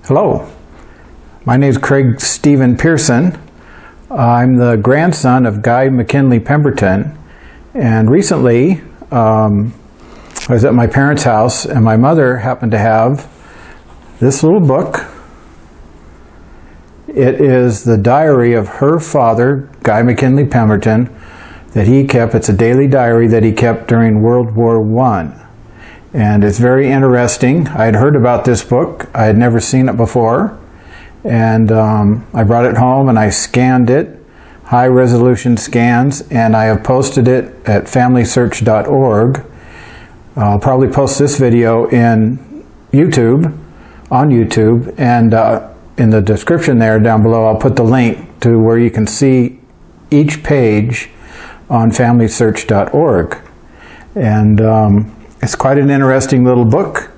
Hello, my name is Craig Stephen Pearson. I'm the grandson of Guy McKinley Pemberton, and recently I was at my parents' house and my mother happened to have this little book. It is the diary of her father, Guy McKinley Pemberton, that he kept. It's a daily diary that he kept during World War I. And it's very interesting. I had heard about this book. I had never seen it before. And I brought it home and I scanned it, high resolution scans, and I have posted it at familysearch.org. I'll probably post this video on YouTube, and in the description there down below I'll put the link to where you can see each page on familysearch.org. And it's quite an interesting little book.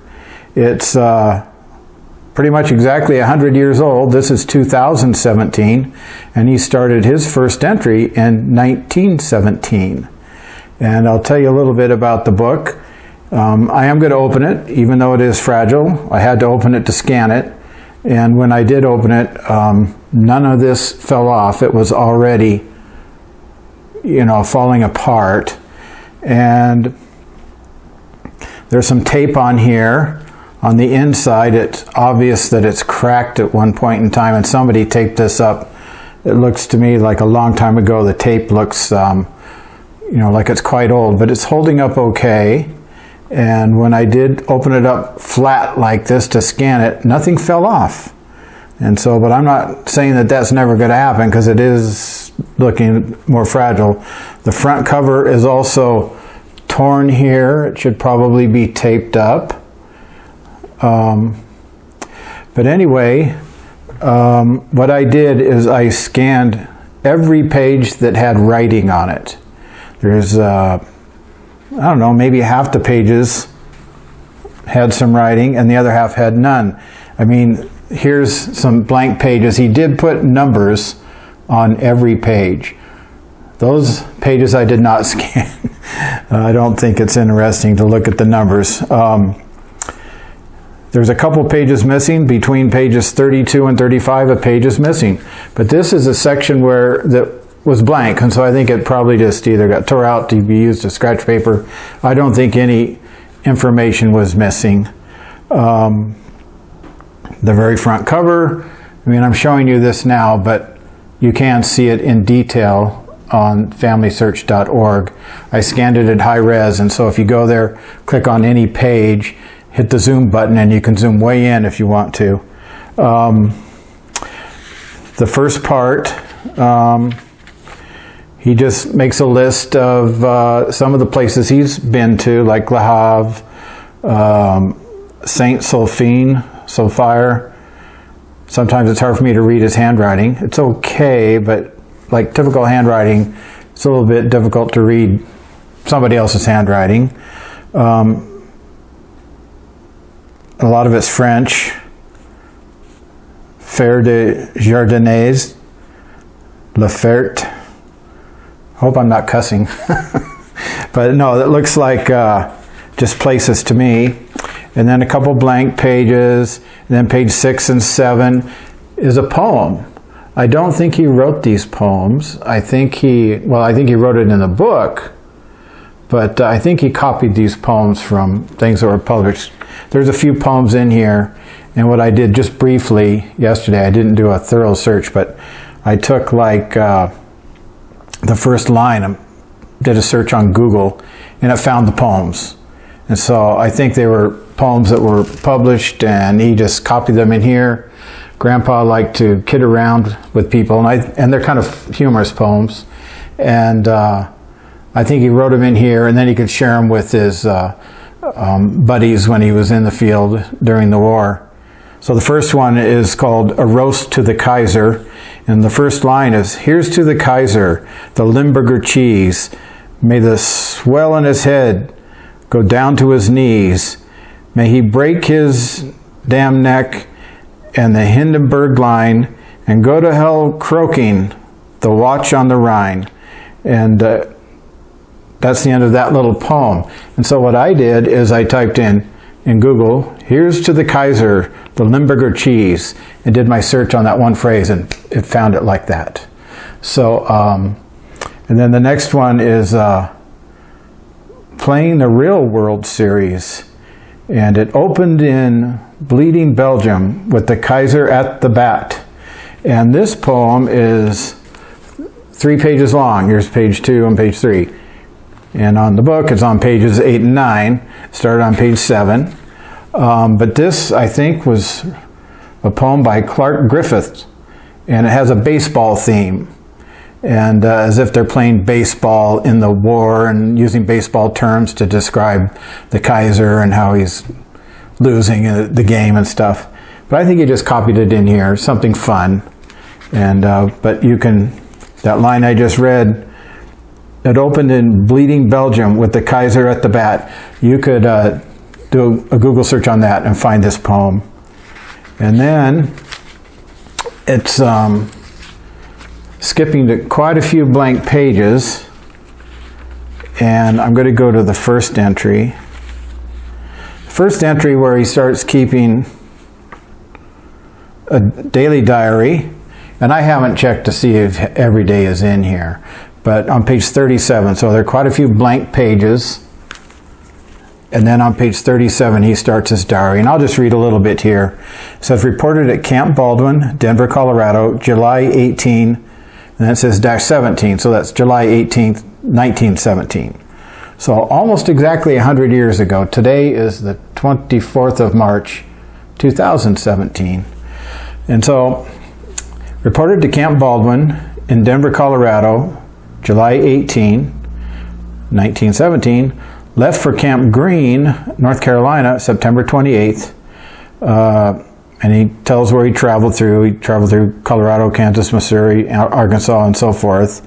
It's pretty much exactly 100 years old. This is 2017, and he started his first entry in 1917. And I'll tell you a little bit about the book. I am going to open it, even though it is fragile. I had to open it to scan it, and when I did open it, none of this fell off. It was already, falling apart. And there's some tape on here. On the inside, it's obvious that it's cracked at one point in time, and somebody taped this up. It looks to me like a long time ago. The tape looks, like it's quite old, but it's holding up okay. And when I did open it up flat like this to scan it, nothing fell off. And so, but I'm not saying that that's never going to happen, because it is looking more fragile. The front cover is also torn here. It should probably be taped up. But anyway, what I did is I scanned every page that had writing on it. There's, I don't know, maybe half the pages had some writing and the other half had none. I mean, here's some blank pages. He did put numbers on every page. Those pages I did not scan. I don't think it's interesting to look at the numbers. There's a couple pages missing. Between pages 32 and 35, a page is missing. But this is a section that was blank, and so I think it probably just either got tore out to be used as scratch paper. I don't think any information was missing. The very front cover, I'm showing you this now, but you can see it in detail on familysearch.org. I scanned it at high res, and so if you go there, click on any page, hit the zoom button, and you can zoom way in if you want to. The first part, he just makes a list of some of the places he's been to, like Le Havre, Saint Sulfire. Sometimes it's hard for me to read his handwriting. It's okay, but like typical handwriting, it's a little bit difficult to read somebody else's handwriting. A lot of it's French. Fer de Jardinais, La Ferte. Hope I'm not cussing. But no, it looks like just places to me. And then a couple blank pages. And then page 6 and 7 is a poem. I don't think he wrote these poems. I think he wrote it in the book, but I think he copied these poems from things that were published. There's a few poems in here, and what I did just briefly yesterday, I didn't do a thorough search, but I took the first line and did a search on Google, and it found the poems. And so I think they were poems that were published, and he just copied them in here. Grandpa liked to kid around with people, and they're kind of humorous poems. And I think he wrote them in here, and then he could share them with his buddies when he was in the field during the war. So the first one is called A Roast to the Kaiser, and the first line is, "Here's to the Kaiser, the Limburger cheese. May the swell in his head go down to his knees. May he break his damn neck and the Hindenburg line, and go to hell croaking the watch on the Rhine." And that's the end of that little poem. And so what I did is I typed in in Google, "Here's to the Kaiser, the Limburger cheese," and did my search on that one phrase, and it found it like that. So, and then the next one is Playing the Real World Series, and it opened in bleeding Belgium with the Kaiser at the bat. And this poem is 3 pages long. Here's page 2 and page 3. And on the book, it's on pages 8 and 9. Started on page 7. But this, I think, was a poem by Clark Griffith, and it has a baseball theme. And as if they're playing baseball in the war and using baseball terms to describe the Kaiser and how he's losing the game and stuff. But I think he just copied it in here, something fun. And but you can, that line I just read, it opened in bleeding Belgium with the Kaiser at the bat. You could do a Google search on that and find this poem. And then it's skipping to quite a few blank pages, and I'm going to go to the first entry. First entry where he starts keeping a daily diary, and I haven't checked to see if every day is in here, but on page 37, so there are quite a few blank pages. And then on page 37, he starts his diary. And I'll just read a little bit here. It says, "Reported at Camp Baldwin, Denver, Colorado, July 18, and then it says -17, so that's July 18th, 1917. So almost exactly 100 years ago. Today is the 24th of March, 2017. And so, reported to Camp Baldwin in Denver, Colorado, July 18, 1917. Left for Camp Green, North Carolina, September 28th. And he tells where he traveled through. He traveled through Colorado, Kansas, Missouri, Arkansas, and so forth.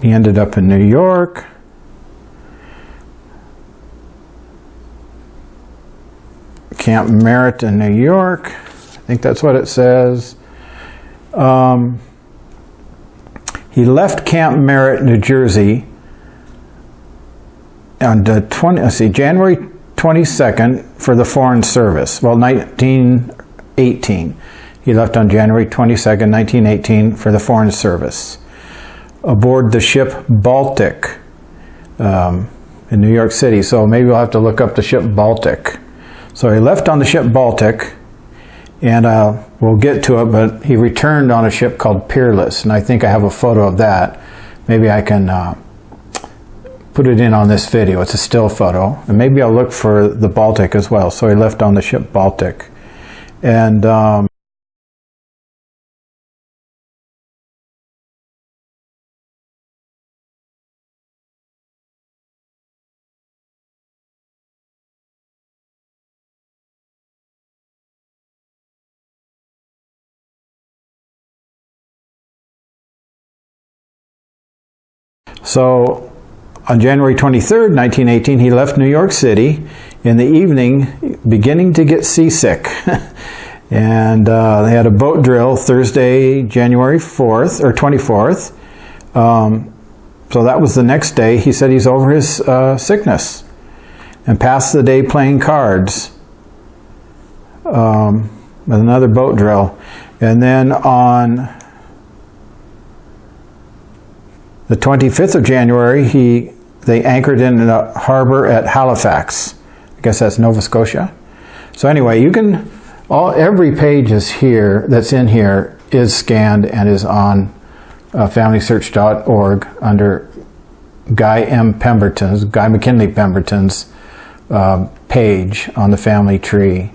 He ended up in New York. Camp Merritt in New York. I think that's what it says. He left Camp Merritt, New Jersey on January 22nd for the Foreign Service. Well, 1918. He left on January 22nd, 1918 for the Foreign Service. Aboard the ship Baltic in New York City. So maybe we'll have to look up the ship Baltic. So he left on the ship Baltic, and we'll get to it, but he returned on a ship called Peerless, and I think I have a photo of that. Maybe I can put it in on this video. It's a still photo, and maybe I'll look for the Baltic as well. So he left on the ship Baltic. And so on January 23rd, 1918, he left New York City in the evening, beginning to get seasick. And they had a boat drill Thursday, January 4th, or 24th. So that was the next day. He said he's over his sickness and passed the day playing cards with another boat drill. And then on the 25th of January, they anchored in the harbor at Halifax. I guess that's Nova Scotia. So anyway, you can, every page is here, that's in here, is scanned and is on FamilySearch.org under Guy McKinley Pemberton's page on the family tree.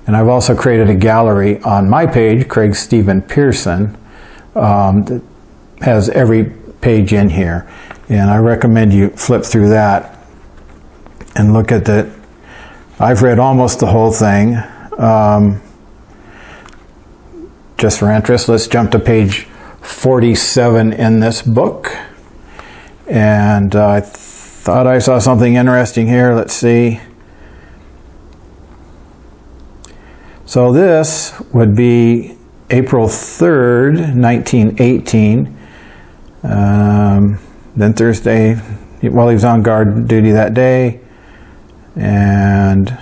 And I've also created a gallery on my page, Craig Stephen Pearson, that has every page in here, and I recommend you flip through that and look at that. I've read almost the whole thing. Just for interest, let's jump to page 47 in this book, and I thought I saw something interesting here. Let's see. So this would be April 3rd, 1918. Then Thursday, while he was on guard duty that day. And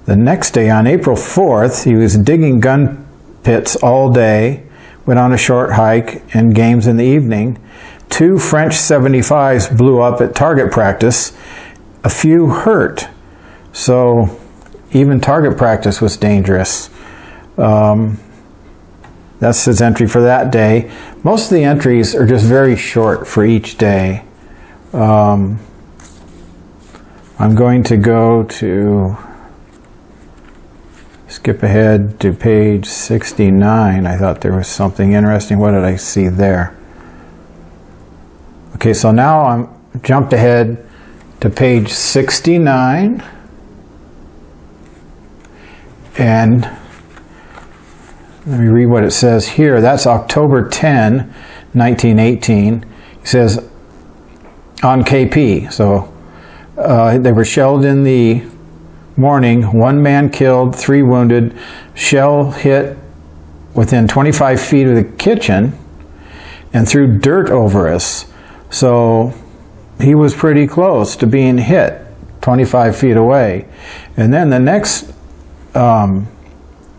the next day, on April 4th, he was digging gun pits all day, went on a short hike and games in the evening. 2 French 75s blew up at target practice. A few hurt. So even target practice was dangerous. That's his entry for that day. Most of the entries are just very short for each day. I'm going to go to, skip ahead to page 69. I thought there was something interesting. What did I see there? Okay, so now I'm jumped ahead to page 69. And let me read what it says here. That's October 10, 1918. He says, on KP. So they were shelled in the morning. 1 man killed, 3 wounded. Shell hit within 25 feet of the kitchen and threw dirt over us. So he was pretty close to being hit, 25 feet away. And then the next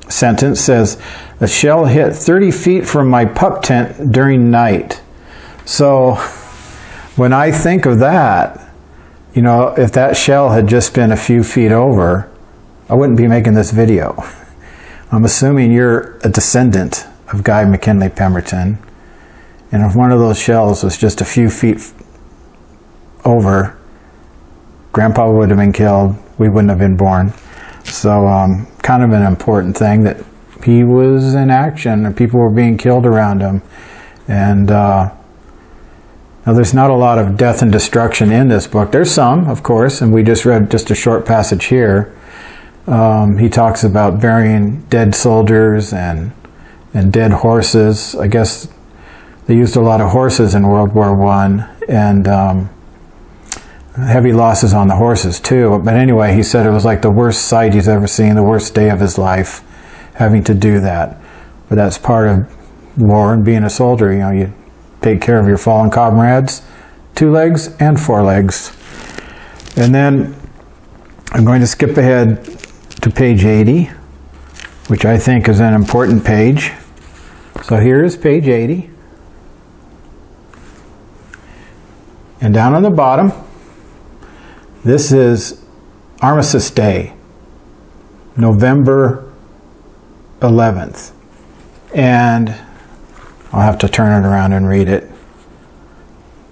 sentence says, a shell hit 30 feet from my pup tent during night. So when I think of that, you know, if that shell had just been a few feet over, I wouldn't be making this video. I'm assuming you're a descendant of Guy McKinley Pemberton, and if one of those shells was just a few feet over, Grandpa would have been killed, we wouldn't have been born. So kind of an important thing that he was in action and people were being killed around him. And now there's not a lot of death and destruction in this book. There's some, of course, and we just read just a short passage here. He talks about burying dead soldiers and dead horses. I guess they used a lot of horses in World War I, and heavy losses on the horses too. But anyway, he said it was like the worst sight he's ever seen, the worst day of his life, having to do that. But that's part of war and being a soldier. You know, you take care of your fallen comrades, 2 legs and 4 legs. And then I'm going to skip ahead to page 80, which I think is an important page. So here is page 80. And down on the bottom, this is Armistice Day, November 11th. And I'll have to turn it around and read it.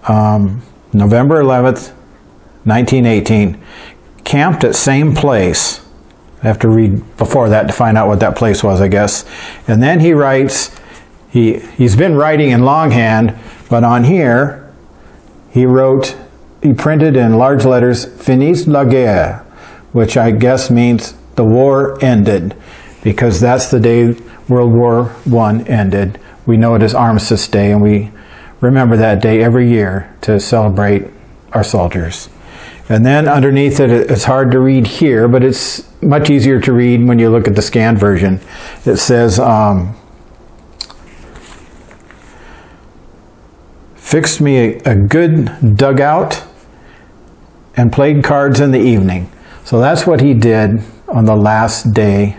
November 11th, 1918. Camped at same place. I have to read before that to find out what that place was, I guess. And then he writes, he's been writing in longhand, but on here, he printed in large letters, Finis la guerre, which I guess means the war ended, because that's the day World War I ended. We know it as Armistice Day, and we remember that day every year to celebrate our soldiers. And then underneath it, it's hard to read here, but it's much easier to read when you look at the scanned version. It says, fixed me a good dugout and played cards in the evening. So that's what he did on the last day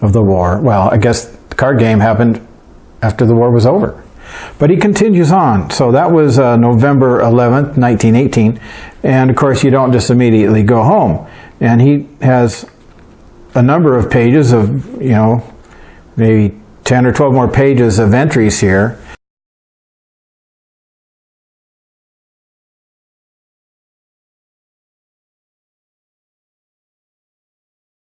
of the war. Well, I guess the card game happened after the war was over. But he continues on. So that was November 11th, 1918. And of course, you don't just immediately go home. And he has a number of pages of, you know, maybe 10 or 12 more pages of entries here.